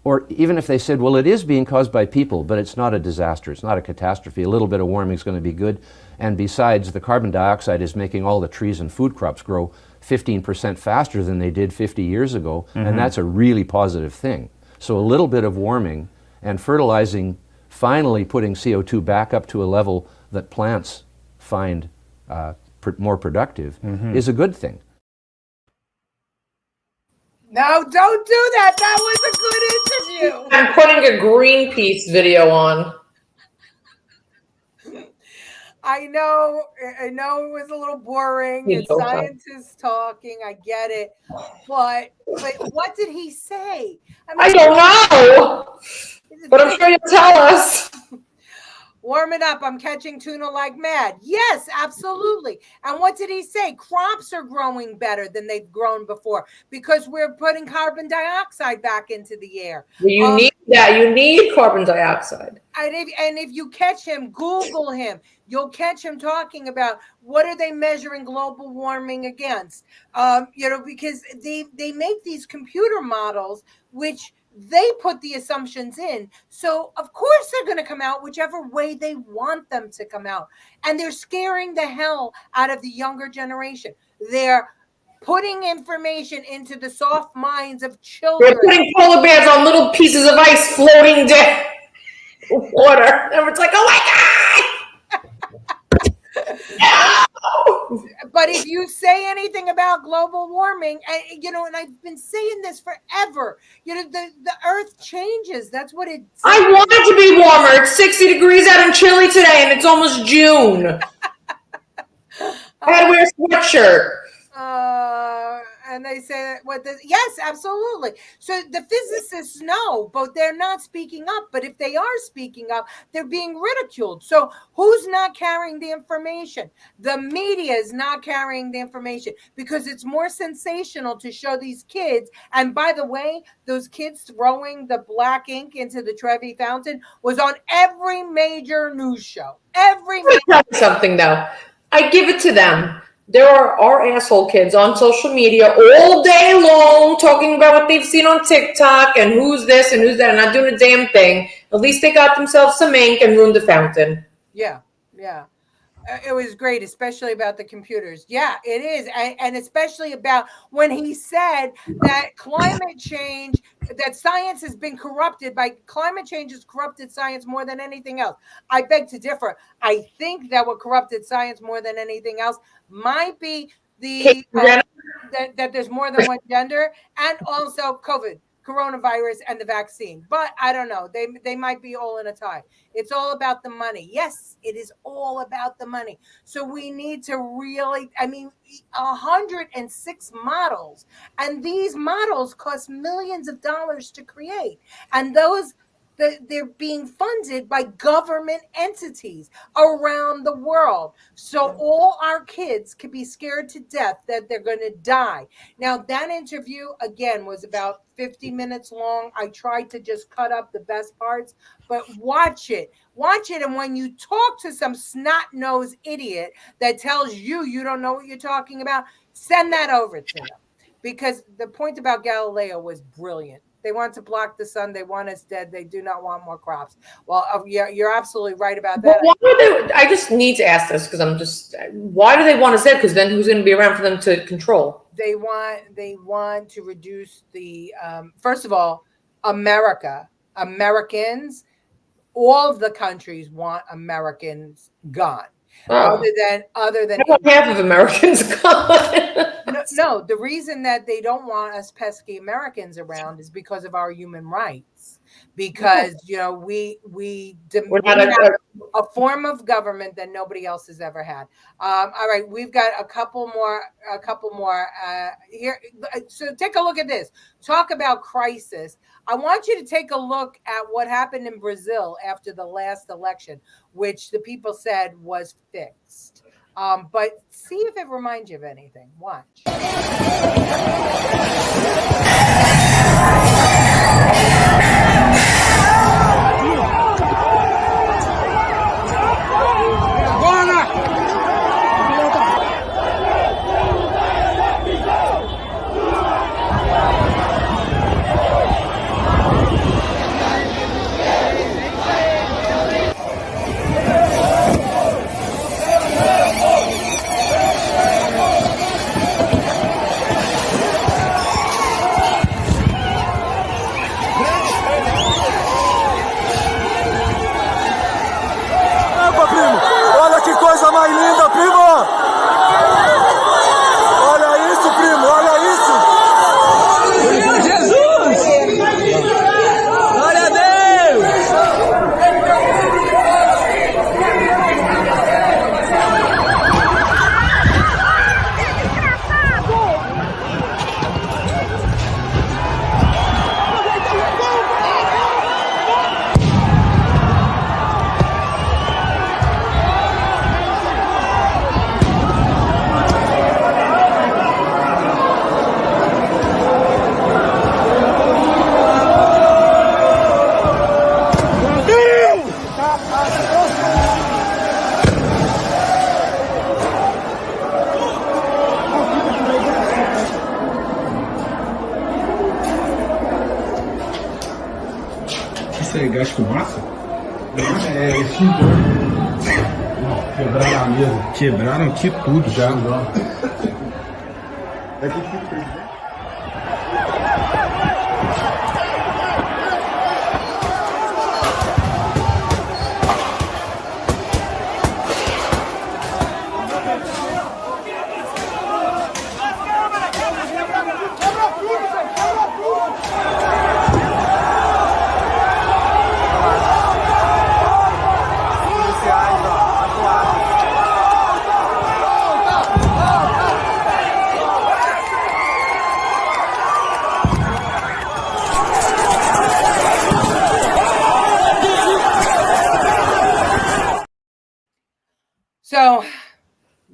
or even if they said, well, it is being caused by people, but it's not a disaster, it's not a catastrophe, a little bit of warming is going to be good, and besides, the carbon dioxide is making all the trees and food crops grow 15% faster than they did 50 years ago, and that's a really positive thing. So a little bit of warming and fertilizing, finally putting CO2 back up to a level that plants find more productive is a good thing. No, don't do that. That was a good interview. I'm putting a Greenpeace video on. I know it was a little boring. It's scientists talking. I get it. But what did he say? I don't know. But I'm sure you'll tell us. Warm it up. I'm catching tuna like mad. Yes, absolutely. And what did he say? Crops are growing better than they've grown before because we're putting carbon dioxide back into the air. You need that. You need carbon dioxide. And if you catch him, Google him. You'll catch him talking about what are they measuring global warming against? Because they make these computer models which they put the assumptions in. So, of course, they're going to come out whichever way they want them to come out. And they're scaring the hell out of the younger generation. They're putting information into the soft minds of children. They're putting polar bears on little pieces of ice floating down water. And it's like, oh my God! No! But if you say anything about global warming, and I've been saying this forever, the earth changes. That's what it says. I want it to be warmer. It's 60 degrees out in Chile today, and it's almost June. I had to wear a sweatshirt. And they say yes, absolutely. So the physicists know, but they're not speaking up. But if they are speaking up, they're being ridiculed. So who's not carrying the information? The media is not carrying the information because it's more sensational to show these kids. And by the way, those kids throwing the black ink into the Trevi fountain was on every major news show. Something though, I give it to them. There are asshole kids on social media all day long talking about what they've seen on TikTok and who's this and who's that and not doing a damn thing. At least they got themselves some ink and ruined the fountain. Yeah. It was great, especially about the computers. Yeah, it is. And especially about when he said that climate change, that science has been corrupted by climate change has corrupted science more than anything else. I beg to differ. I think that what corrupted science more than anything else might be that there's more than one gender and also coronavirus and the vaccine. But I don't know. They might be all in a tie. It's all about the money. Yes, it is all about the money. So we need to really, 106 models. And these models cost millions of dollars to create. And they're being funded by government entities around the world. So all our kids could be scared to death that they're going to die. Now, that interview, again, was about 50 minutes long. I tried to just cut up the best parts, but watch it. And when you talk to some snot-nosed idiot that tells you don't know what you're talking about, send that over to them. Because the point about Galileo was brilliant. They want to block the sun. They want us dead. They do not want more crops. Well, you're absolutely right about that. I just need to ask this because why do they want us dead? Because then who's going to be around for them to control? They want to reduce the, first of all, Americans, all of the countries want Americans gone. Other than half of Americans gone. No, the reason that they don't want us pesky Americans around is because of our human rights. us, because we not have a form of government that nobody else has ever had. All right, we've got a couple more here. So take a look at this. Talk about crisis. I want you to take a look at what happened in Brazil after the last election, which the people said was fixed. But see if it reminds you of anything. Watch. Olha que coisa mais linda, primo! Olha isso, primo, olha isso! Jesus! Glória a Deus! Isso é gás fumaça? É extintor. Quebraram a mesa. Quebraram aqui tudo já. É que fica o presidente. So,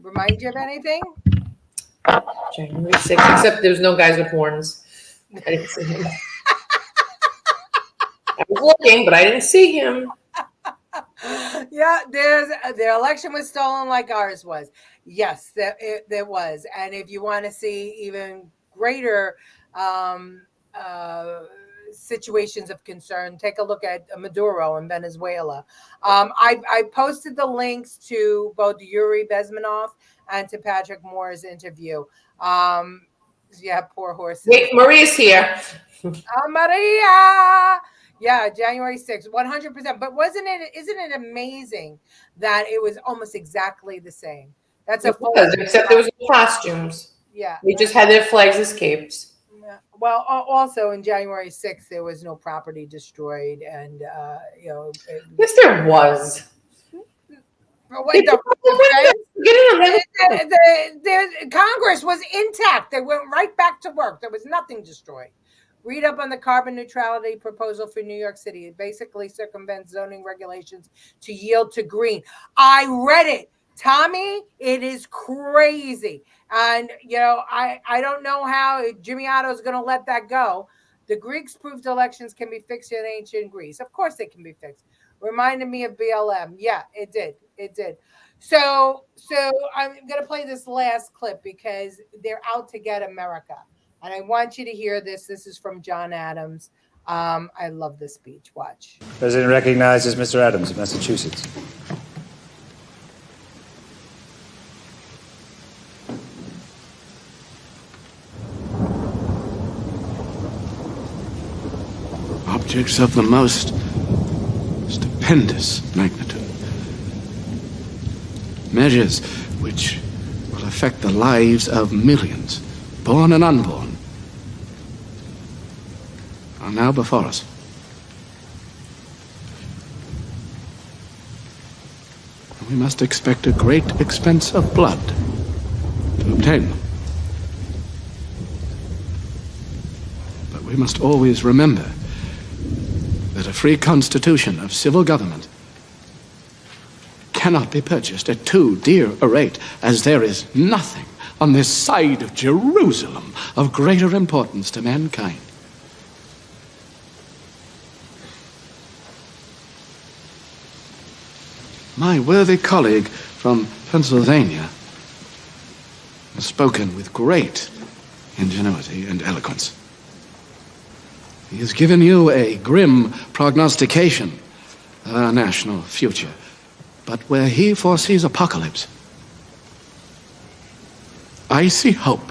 remind you of anything? January 6th, except there's no guys with horns. I didn't see him. I was looking, but I didn't see him. Yeah, their election was stolen like ours was. Yes, there was. And if you want to see even greater situations of concern, take a look at Maduro in Venezuela. I posted the links to both Yuri Bezmenov and to Patrick Moore's interview. Yeah, poor horses. Wait, Maria's here. Maria. Yeah, January 6th, 100%. But isn't it amazing that it was almost exactly the same? That's a full, except there was no costumes. Yeah. They just had their flags as capes. Yeah. Well, also in January 6th, there was no property destroyed, and yes, there was. The Congress was intact. They went right back to work. There was nothing destroyed. Read up on the carbon neutrality proposal for New York City. It basically circumvents zoning regulations to yield to green. I read it, Tommy. It is crazy. And, I don't know how Jimmy Otto is going to let that go. The Greeks proved elections can be fixed in ancient Greece. Of course they can be fixed. Reminded me of BLM. Yeah, it did. It did. So I'm going to play this last clip because they're out to get America. And I want you to hear this. This is from John Adams. I love this speech. Watch. President recognizes Mr. Adams of Massachusetts. Objects of the most stupendous magnitude. Measures which will affect the lives of millions, born and unborn, are now before us. We must expect a great expense of blood to obtain them. But we must always remember that a free constitution of civil government cannot be purchased at too dear a rate, as there is nothing on this side of Jerusalem of greater importance to mankind. My worthy colleague from Pennsylvania has spoken with great ingenuity and eloquence. He has given you a grim prognostication of our national future, but where he foresees apocalypse, I see hope.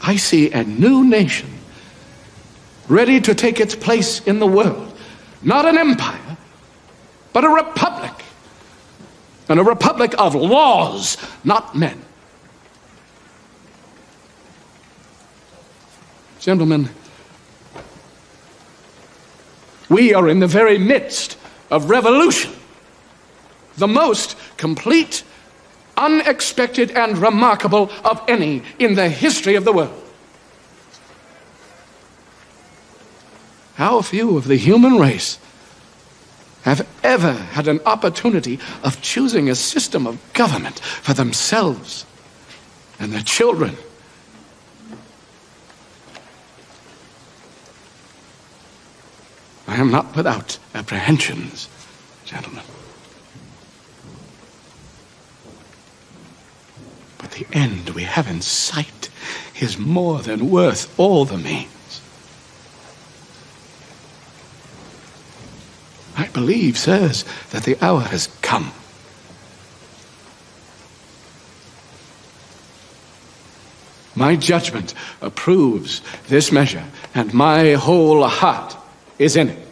I see a new nation ready to take its place in the world. Not an empire, but a republic. And a republic of laws, not men. Gentlemen, we are in the very midst of revolution. The most complete, unexpected, and remarkable of any in the history of the world. How few of the human race have ever had an opportunity of choosing a system of government for themselves and their children. I am not without apprehensions, gentlemen. But the end we have in sight is more than worth all the means. I believe, sirs, that the hour has come. My judgment approves this measure, and my whole heart is in it.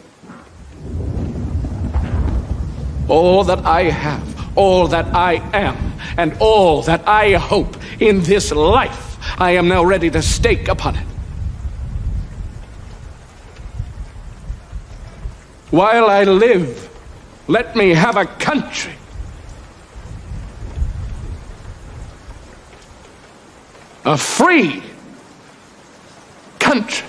All that I have, all that I am, and all that I hope in this life, I am now ready to stake upon it. While I live, let me have a country. A free country.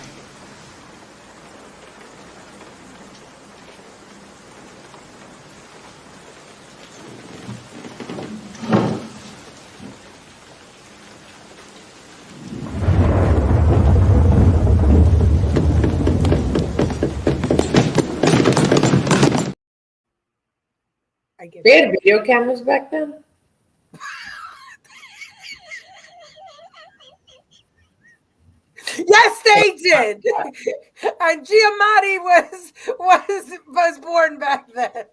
We had video cameras back then. Yes, they did. And Giamatti was born back then.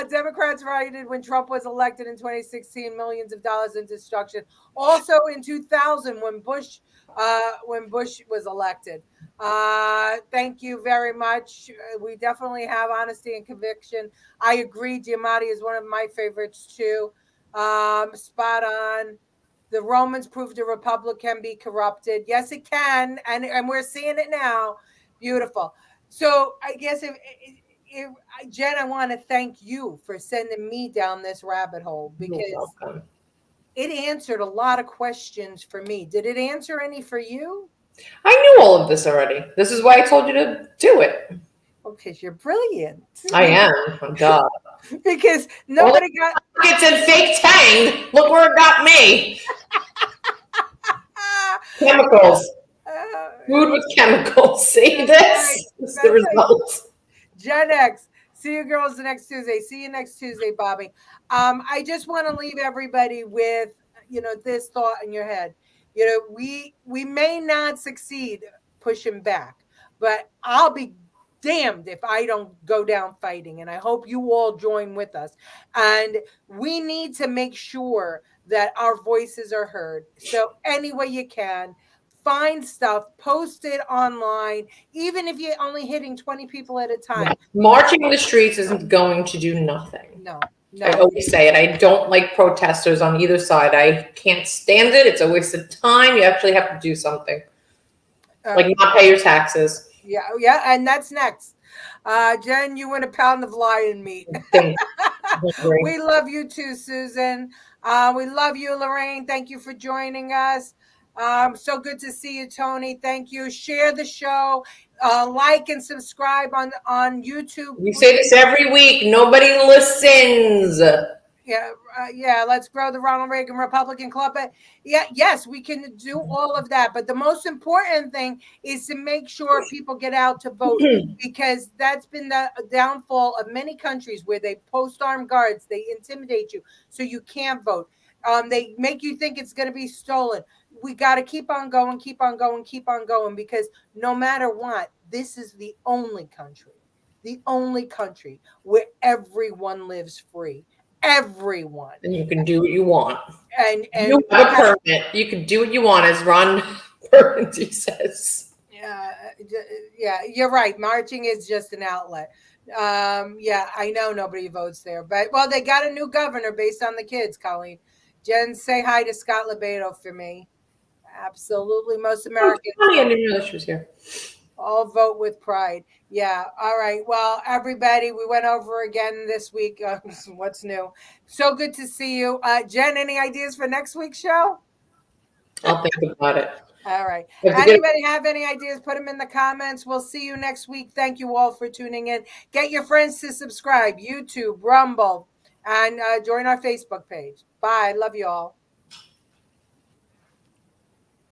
Democrats rioted when Trump was elected in 2016, millions of dollars in destruction. Also in 2000, when Bush was elected. Thank you very much. We definitely have honesty and conviction. I agree. Giamatti is one of my favorites too. Spot on. The Romans proved a republic can be corrupted. Yes, it can, and we're seeing it now. Beautiful. So I guess if Jen, I want to thank you for sending me down this rabbit hole because it answered a lot of questions for me. Did it answer any for you? I knew all of this already. This is why I told you to do it. Okay, you're brilliant. I am. Duh. Because nobody got it's in fake Tang. Look where it got me. Chemicals. Food with chemicals. See this? This is the result. Gen X. See you girls next Tuesday. See you next Tuesday, Bobby. I just want to leave everybody with, this thought in your head. We may not succeed pushing back, but I'll be damned if I don't go down fighting. And I hope you all join with us. And we need to make sure that our voices are heard. So any way you can, find stuff, post it online, even if you're only hitting 20 people at a time. Yeah. Marching in the streets isn't going to do nothing. No. I always say it. I don't like protesters on either side. I can't stand it. It's a waste of time. You actually have to do something. Like not pay your taxes. Yeah, and that's next. Jen, you win a pound of lion meat. Thanks. We love you too, Susan. We love you, Lorraine. Thank you for joining us. So good to see you, Tony. Thank you. Share the show, like and subscribe on YouTube. We say this every week. Nobody listens. Yeah, let's grow the Ronald Reagan Republican Club. But yes, we can do all of that. But the most important thing is to make sure people get out to vote, because that's been the downfall of many countries where they post armed guards, they intimidate you so you can't vote. They make you think it's going to be stolen. We got to keep on going, keep on going, keep on going, because no matter what, this is the only country where everyone lives free. Everyone. And you can do what you want. And you have a permit. You can do what you want, as Ron Burgundy says. Yeah, you're right. Marching is just an outlet. Yeah, I know nobody votes there, but they got a new governor based on the kids, Colleen. Jen, say hi to Scott Lebedo for me. Absolutely, most Americans. I didn't know she was here. All vote with pride. Yeah. All right. Well, everybody, we went over again this week. What's new? So good to see you. Jen, any ideas for next week's show? I'll think about it. All right. Anybody have any ideas? Put them in the comments. We'll see you next week. Thank you all for tuning in. Get your friends to subscribe, YouTube, Rumble, and join our Facebook page. Bye. Love you all.